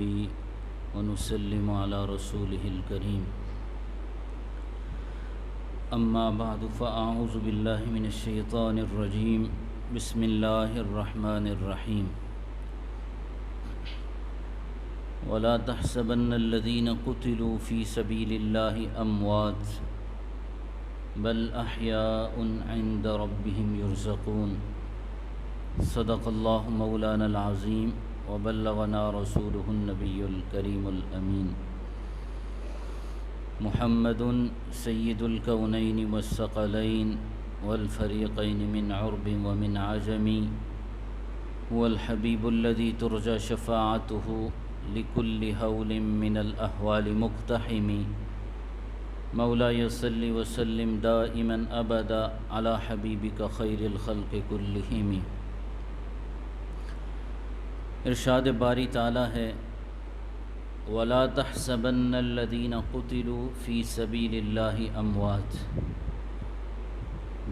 ونصلي ونسلم على رسوله الكريم. أما بعد فأعوذ بالله من الشيطان الرجيم. بسم الله الرحمن الرحيم. ولا تحسبن الذين قتلوا في سبيل الله أموات بل أحياء عند ربهم يرزقون. صدق الله مولانا العظيم وبلغنا رسوله النبي الكريم الأمين. محمد سيد الكونين والثقلين والفريقين من عرب ومن عجم، هو الحبيب الذي ترجى شفاعته لكل هول من الأهوال مقتحم. مولاي صل وسلم دائما أبدا على حبيبك خير الخلق كلهم. ارشاد باری تعالیٰ ہے وَلَا تَحْسَبَنَّ الَّذِينَ قُتِلُوا فِي سَبِيلِ اللَّهِ أَمْوَاتٍ،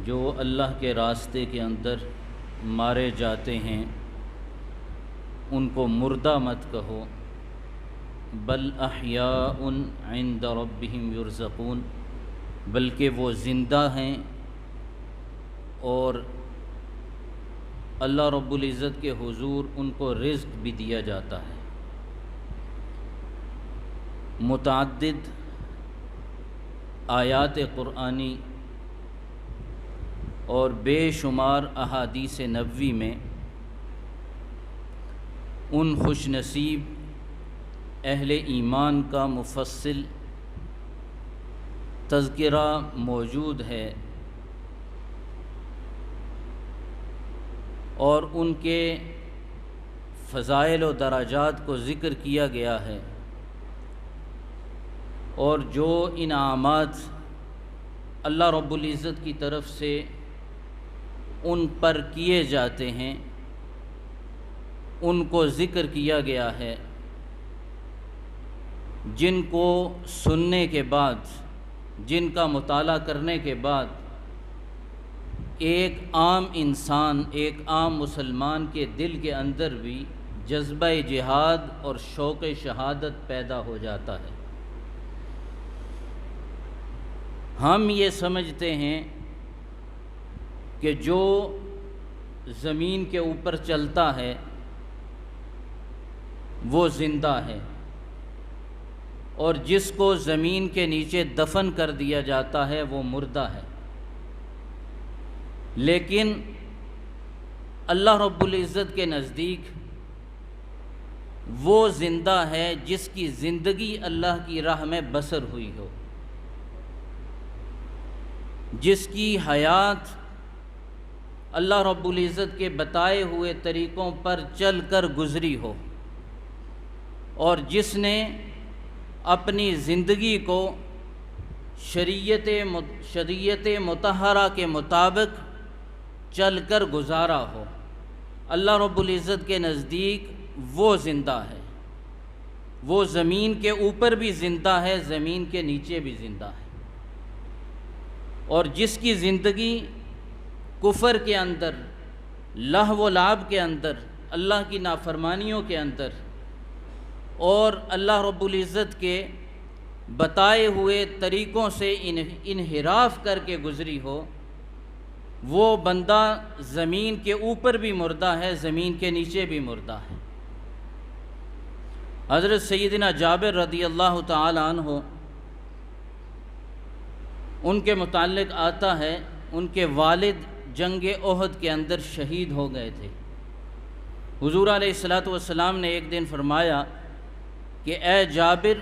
جو اللہ کے راستے کے اندر مارے جاتے ہیں ان کو مردہ مت کہو، بل احیاء عند ربهم یرزقون، بلکہ وہ زندہ ہیں اور اللہ رب العزت کے حضور ان کو رزق بھی دیا جاتا ہے. متعدد آیات قرآنی اور بے شمار احادیث نبوی میں ان خوش نصیب اہل ایمان کا مفصل تذکرہ موجود ہے اور ان کے فضائل و درجات کو ذکر کیا گیا ہے، اور جو انعامات اللہ رب العزت کی طرف سے ان پر کیے جاتے ہیں ان کو ذکر کیا گیا ہے، جن کو سننے کے بعد، جن کا مطالعہ کرنے کے بعد ایک عام انسان، ایک عام مسلمان کے دل کے اندر بھی جذبہ جہاد اور شوق شہادت پیدا ہو جاتا ہے. ہم یہ سمجھتے ہیں کہ جو زمین کے اوپر چلتا ہے وہ زندہ ہے، اور جس کو زمین کے نیچے دفن کر دیا جاتا ہے وہ مردہ ہے. لیکن اللہ رب العزت کے نزدیک وہ زندہ ہے جس کی زندگی اللہ کی راہ میں بسر ہوئی ہو، جس کی حیات اللہ رب العزت کے بتائے ہوئے طریقوں پر چل کر گزری ہو، اور جس نے اپنی زندگی کو شریعت مطہرہ کے مطابق چل کر گزارا ہو. اللہ رب العزت کے نزدیک وہ زندہ ہے، وہ زمین کے اوپر بھی زندہ ہے، زمین کے نیچے بھی زندہ ہے. اور جس کی زندگی کفر کے اندر، لہو و لعب کے اندر، اللہ کی نافرمانیوں کے اندر اور اللہ رب العزت کے بتائے ہوئے طریقوں سے انحراف کر کے گزری ہو، وہ بندہ زمین کے اوپر بھی مردہ ہے، زمین کے نیچے بھی مردہ ہے. حضرت سیدنا جابر رضی اللہ تعالی عنہ، ان کے متعلق آتا ہے ان کے والد جنگ احد کے اندر شہید ہو گئے تھے. حضور علیہ الصلاۃ والسلام نے ایک دن فرمایا کہ اے جابر،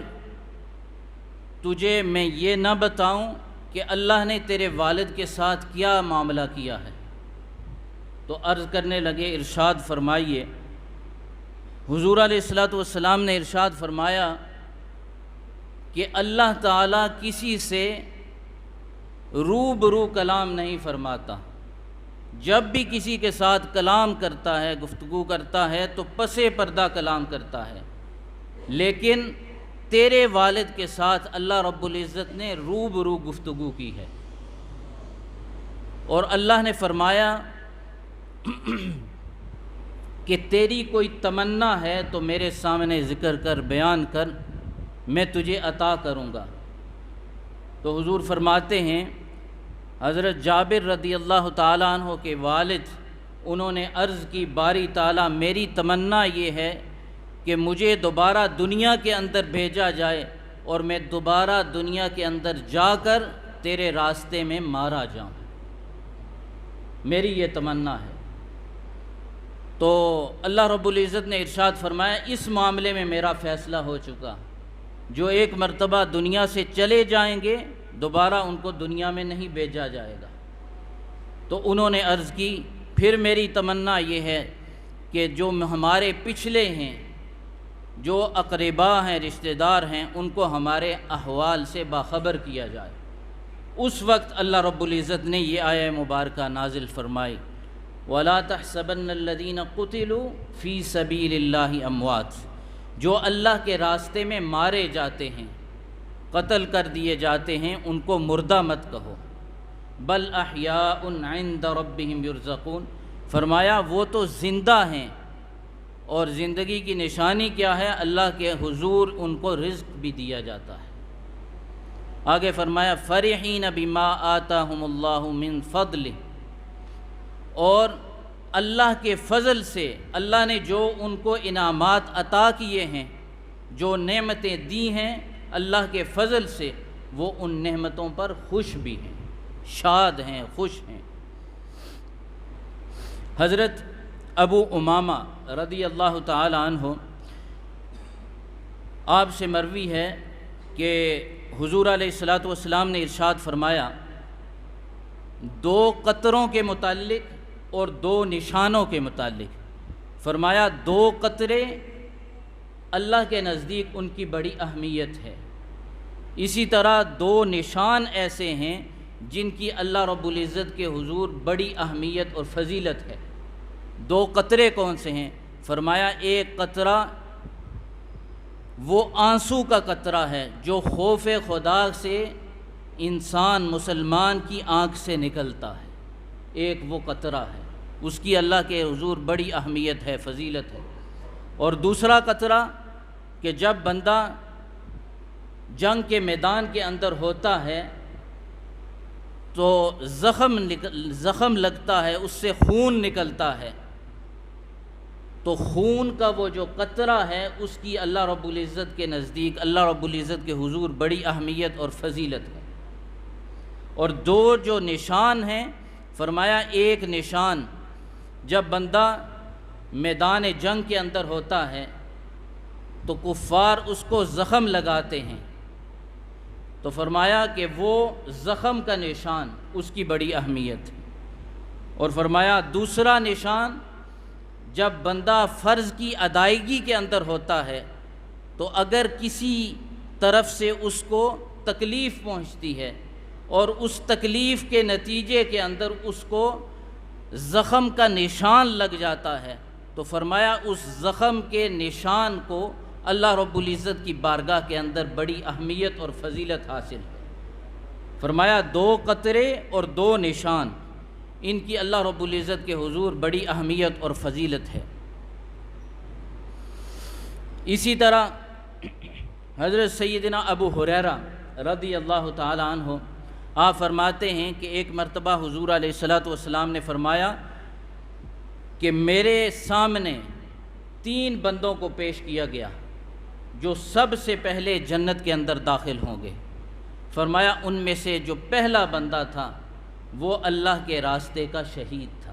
تجھے میں یہ نہ بتاؤں کہ اللہ نے تیرے والد کے ساتھ کیا معاملہ کیا ہے؟ تو عرض کرنے لگے ارشاد فرمائیے. حضور علیہ الصلاۃ والسلام نے ارشاد فرمایا کہ اللہ تعالیٰ کسی سے روبرو کلام نہیں فرماتا. جب بھی کسی کے ساتھ کلام کرتا ہے، گفتگو کرتا ہے تو پس پردہ کلام کرتا ہے، لیکن تیرے والد کے ساتھ اللہ رب العزت نے روبرو گفتگو کی ہے. اور اللہ نے فرمایا کہ تیری کوئی تمنا ہے تو میرے سامنے ذکر کر، بیان کر، میں تجھے عطا کروں گا۔ تو حضور فرماتے ہیں، حضرت جابر رضی اللہ تعالیٰ عنہ کے والد انہوں نے عرض کی، باری تعالیٰ میری تمنا یہ ہے کہ مجھے دوبارہ دنیا کے اندر بھیجا جائے اور میں دوبارہ دنیا کے اندر جا کر تیرے راستے میں مارا جاؤں، میری یہ تمنا ہے۔ تو اللہ رب العزت نے ارشاد فرمایا، اس معاملے میں میرا فیصلہ ہو چکا، جو ایک مرتبہ دنیا سے چلے جائیں گے دوبارہ ان کو دنیا میں نہیں بھیجا جائے گا۔ تو انہوں نے عرض کی، پھر میری تمنا یہ ہے کہ جو ہمارے پچھلے ہیں، جو اقربا ہیں، رشتہ دار ہیں، ان کو ہمارے احوال سے باخبر کیا جائے۔ اس وقت اللہ رب العزت نے یہ آیہ مبارکہ نازل فرمائی، وَلَا تَحْسَبَنَّ الَّذِينَ قُتِلُوا فِي سَبِيلِ اللَّهِ أَمْوَاتٌ، جو اللہ کے راستے میں مارے جاتے ہیں، قتل کر دیے جاتے ہیں، ان کو مردہ مت کہو، بل احیاء عند ربهم یرزقون، فرمایا وہ تو زندہ ہیں، اور زندگی کی نشانی کیا ہے؟ اللہ کے حضور ان کو رزق بھی دیا جاتا ہے۔ آگے فرمایا، فرحین بما آتاہم اللہ من فضلہ، اور اللہ کے فضل سے، اللہ نے جو ان کو انعامات عطا کیے ہیں، جو نعمتیں دی ہیں اللہ کے فضل سے، وہ ان نعمتوں پر خوش بھی ہیں، شاد ہیں، خوش ہیں۔ حضرت ابو امامہ رضی اللہ تعالی عنہ، آپ سے مروی ہے کہ حضور علیہ الصلاۃ والسلام نے ارشاد فرمایا، دو قطروں کے متعلق اور دو نشانوں کے متعلق فرمایا، دو قطرے اللہ کے نزدیک ان کی بڑی اہمیت ہے، اسی طرح دو نشان ایسے ہیں جن کی اللہ رب العزت کے حضور بڑی اہمیت اور فضیلت ہے۔ دو قطرے کون سے ہیں؟ فرمایا، ایک قطرہ وہ آنسو کا قطرہ ہے جو خوف خدا سے انسان مسلمان کی آنکھ سے نکلتا ہے، ایک وہ قطرہ ہے، اس کی اللہ کے حضور بڑی اہمیت ہے، فضیلت ہے۔ اور دوسرا قطرہ کہ جب بندہ جنگ کے میدان کے اندر ہوتا ہے تو زخم لگتا ہے، اس سے خون نکلتا ہے، تو خون کا وہ جو قطرہ ہے اس کی اللہ رب العزت کے نزدیک، اللہ رب العزت کے حضور بڑی اہمیت اور فضیلت ہے۔ اور دو جو نشان ہیں، فرمایا ایک نشان جب بندہ میدان جنگ کے اندر ہوتا ہے تو کفار اس کو زخم لگاتے ہیں، تو فرمایا کہ وہ زخم کا نشان اس کی بڑی اہمیت ہے۔ اور فرمایا دوسرا نشان جب بندہ فرض کی ادائیگی کے اندر ہوتا ہے تو اگر کسی طرف سے اس کو تکلیف پہنچتی ہے اور اس تکلیف کے نتیجے کے اندر اس کو زخم کا نشان لگ جاتا ہے، تو فرمایا اس زخم کے نشان کو اللہ رب العزت کی بارگاہ کے اندر بڑی اہمیت اور فضیلت حاصل ہے۔ فرمایا دو قطرے اور دو نشان، ان کی اللہ رب العزت کے حضور بڑی اہمیت اور فضیلت ہے۔ اسی طرح حضرت سیدنا ابو ہریرہ رضی اللہ تعالی عنہ، آپ فرماتے ہیں کہ ایک مرتبہ حضور علیہ الصلاۃ والسلام نے فرمایا کہ میرے سامنے 3 بندوں کو پیش کیا گیا جو سب سے پہلے جنت کے اندر داخل ہوں گے۔ فرمایا ان میں سے جو پہلا بندہ تھا وہ اللہ کے راستے کا شہید تھا،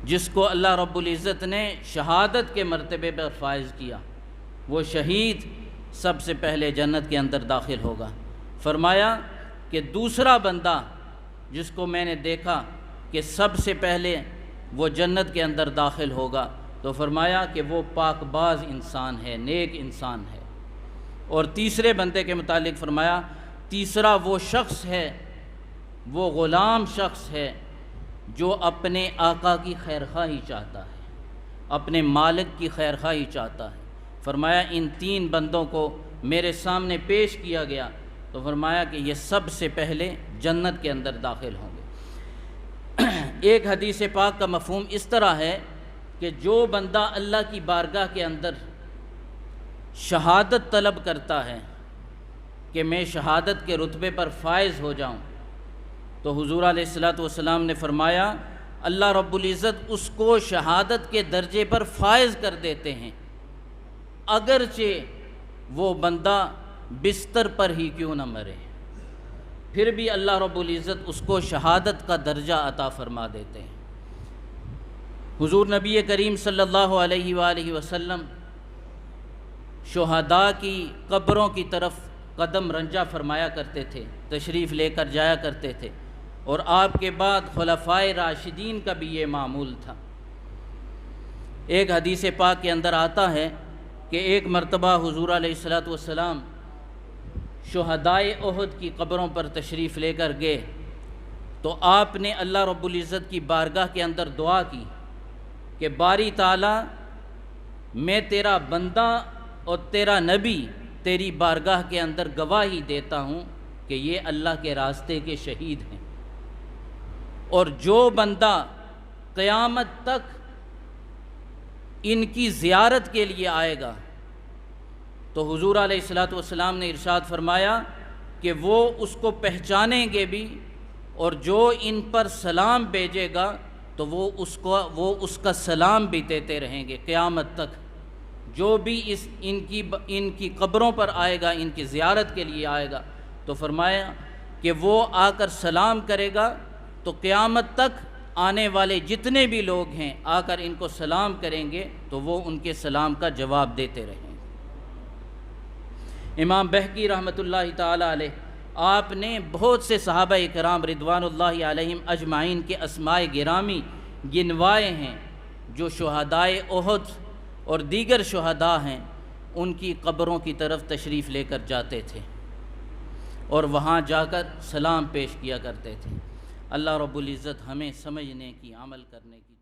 جس کو اللہ رب العزت نے شہادت کے مرتبے پر فائز کیا، وہ شہید سب سے پہلے جنت کے اندر داخل ہوگا۔ فرمایا کہ دوسرا بندہ جس کو میں نے دیکھا کہ سب سے پہلے وہ جنت کے اندر داخل ہوگا، تو فرمایا کہ وہ پاک باز انسان ہے، نیک انسان ہے۔ اور تیسرے بندے کے متعلق فرمایا تیسرا وہ شخص ہے، وہ غلام شخص ہے جو اپنے آقا کی خیرخواہی چاہتا ہے، اپنے مالک کی خیرخواہی چاہتا ہے۔ فرمایا ان 3 بندوں کو میرے سامنے پیش کیا گیا تو فرمایا کہ یہ سب سے پہلے جنت کے اندر داخل ہوں گے۔ ایک حدیث پاک کا مفہوم اس طرح ہے کہ جو بندہ اللہ کی بارگاہ کے اندر شہادت طلب کرتا ہے کہ میں شہادت کے رتبے پر فائز ہو جاؤں، تو حضور علیہ الصلوۃ والسلام نے فرمایا اللہ رب العزت اس کو شہادت کے درجے پر فائز کر دیتے ہیں، اگرچہ وہ بندہ بستر پر ہی کیوں نہ مرے، پھر بھی اللہ رب العزت اس کو شہادت کا درجہ عطا فرما دیتے ہیں۔ حضور نبی کریم صلی اللہ علیہ وآلہ وسلم شہداء کی قبروں کی طرف قدم رنجہ فرمایا کرتے تھے، تشریف لے کر جایا کرتے تھے، اور آپ کے بعد خلفائے راشدین کا بھی یہ معمول تھا۔ ایک حدیث پاک کے اندر آتا ہے کہ ایک مرتبہ حضور علیہ الصلوۃ والسلام شہدائے احد کی قبروں پر تشریف لے کر گئے، تو آپ نے اللہ رب العزت کی بارگاہ کے اندر دعا کی کہ باری تعالیٰ میں تیرا بندہ اور تیرا نبی تیری بارگاہ کے اندر گواہی دیتا ہوں کہ یہ اللہ کے راستے کے شہید ہیں، اور جو بندہ قیامت تک ان کی زیارت کے لیے آئے گا، تو حضور علیہ الصلوۃ والسلام نے ارشاد فرمایا کہ وہ اس کو پہچانیں گے بھی، اور جو ان پر سلام بھیجے گا تو وہ اس کا سلام بھی دیتے رہیں گے قیامت تک۔ جو بھی ان کی قبروں پر آئے گا، ان کی زیارت کے لیے آئے گا، تو فرمایا کہ وہ آ کر سلام کرے گا تو قیامت تک آنے والے جتنے بھی لوگ ہیں آ کر ان کو سلام کریں گے تو وہ ان کے سلام کا جواب دیتے رہیں گے۔ امام بہقی رحمۃ اللہ تعالی علیہ، آپ نے بہت سے صحابہ کرام رضوان اللہ علیہم اجمعین کے اسماء گرامی گنوائے ہیں جو شہدائے احد اور دیگر شہداء ہیں، ان کی قبروں کی طرف تشریف لے کر جاتے تھے اور وہاں جا کر سلام پیش کیا کرتے تھے۔ اللہ رب العزت ہمیں سمجھنے کی، عمل کرنے کی